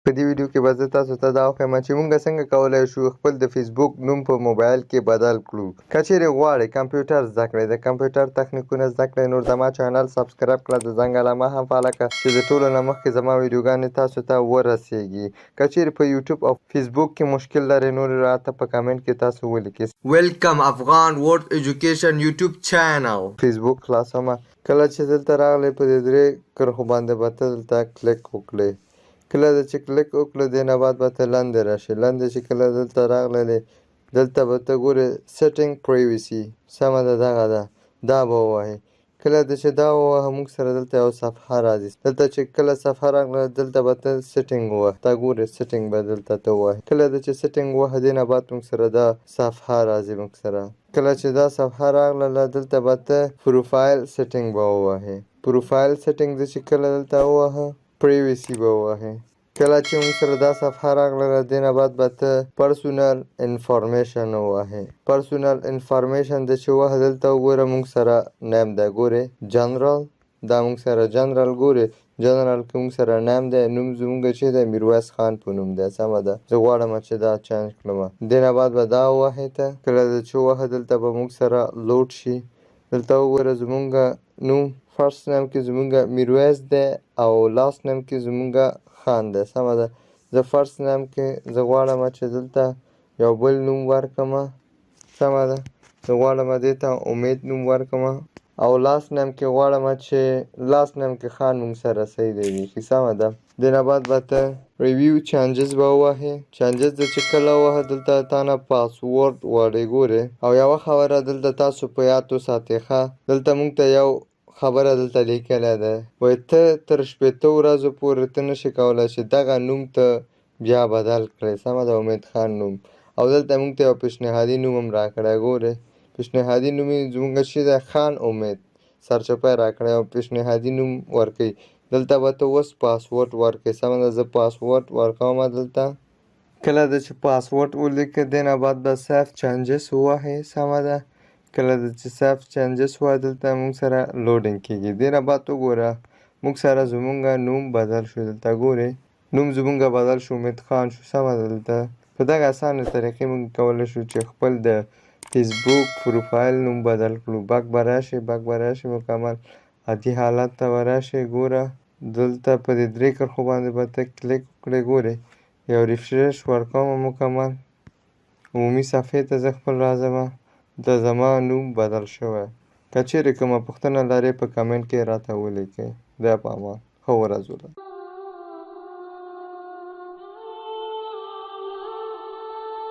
په دې ویډیو کې به زه تاسو ته دا وښیم چې موږ څنګه کولی شو خپل د فیسبوک نوم په موبایل کې بدل کړو. که چیرې غواړئ کمپیوټر زده کړئ، د کمپیوټر تخنیکونه زده کړئ، نو زما چینل سبسکرایب کړه، د زنګ علامه هم فعاله کړه چې د ټولو نه مخکې زما ویډیوګانې تاسو ته ورسیږي. که چیرې په یوټیوب او فیسبوک کې مشکل لرئ نو راته په کمنټ کې تاسو ولیکئ. ویلکم افغان ورډ ایجوکیشن یوټیوب چینل. فیسبوک خلاصومه. کله چې دلته راغلی په دې درې کرښو باندې به ته دلته کلیک وکړئ. کله چې کلیک وکړو دې نه بعد به ته لاندې راشې. لاندې چې کله دلته راغلی دلته به ته ګورې سیټینګ پریویسي، سمه ده دغه ده، دا به ووهئ. کله چې دا ووهه موږ سره دلته یو صفحه راځي. دلته چې کله صفحه راغله دلته به ته سیټینګ ووهه. دا ګورې سیټینګ به دلته ته ووهې. کله چې سیټینګ ووهه دې نه بعد موږ سره دا صفحه راځي موږ سره. کله چې دا صفحه راغله دلته به ته پروفایل سیټینګ به ووهې. پروفایل سیټینګ دې چې کله دلته ووهه پریویسي به ووهې. کله چې موږ سره دا صفحه راغله دې نه بعد به ته پرسونل انفارمیشن ووهې. پرسونل انفارمیشن دې چې ووهه دلته وګوره موږ سره نیم دی، ګورې جنرال، دا موږ سره جنرال ګورې جنرال کې موږ سره نیم دی، نوم زموږ چې دی میرویس خان په نوم دی، سمه ده. زه غواړم چې دا چینج کړم. دې نه بعد به دا ووهې ته. کله چې ووهه دلته به موږ سره لوډ شي. دلته وګوره زموږ نوم فرست نیم کې زموږ میرویس دی او لاست نیم کې زموږ خان دی، سمه ده. زه فرست نیم کې زه غواړم چې دلته یو بل نوم ورکړم، سمه ده. زه غواړم دې ته امید نوم ورکړم او لاست نیم کې غواړم چې لاست نیم کې خان موږ سره صحیح دی بیخي، سمه ده. دې نه بعد به ته ریویو چینجز به ووهې. چینجز دې چې کله ووهه دلته تا نه پاسورډ غواړي ګورې. او یوه خبره دلته تاسو په یاد وساتئ ښه، دلته موږ ته یو خبره دلته لیکلی ده، وایي ته تر 15 ورځو پورې ته نشې کولی چې دغه نوم ته بیا بدل کړې، سمه ده، امید خان نوم. او دلته موږ ته یو پیشنهادي نوم هم راکړی ګورې. پیشنهادي نوم یې زموږ چې دی خان امید سرچپی راکړی او پیشنهادي نوم ورکوي. دلته به ته اوس پاسورډ ورکړې، سمه ده. زه پاسورډ ورکوم دلته. کله چې پاسورډ ولیکې دې نه بعد به سیف چینجز ووهې، سمه ده. کله چې سیف چینجز ووهه دلته موږ سره لوډینګ کېږي. دې نه بعد وګوره موږ سره زموږ نوم بدل شو. دلته ګورې نوم زموږ بدل شو، امید خان شو، سمه ده. دلته په دغه اسانه طریقې موږ کولی شو چې خپل د فیسبوک پروفایل نوم بدل کړو. بک به راشي مکمل عادي حالت ته به راشي. ګوره دلته په دې درې کرښو باندې به ته کلیک وکړې. ګورې یو ریفریش ورکوم مکمل. عمومي صفحې ته زه خپل راځم. د زما نوم بدل شوی. که چیرې کومه پوښتنه لرئ په کمنټ کې راته ولیکئ. خدای په امان. ښه ورځ ولرئ.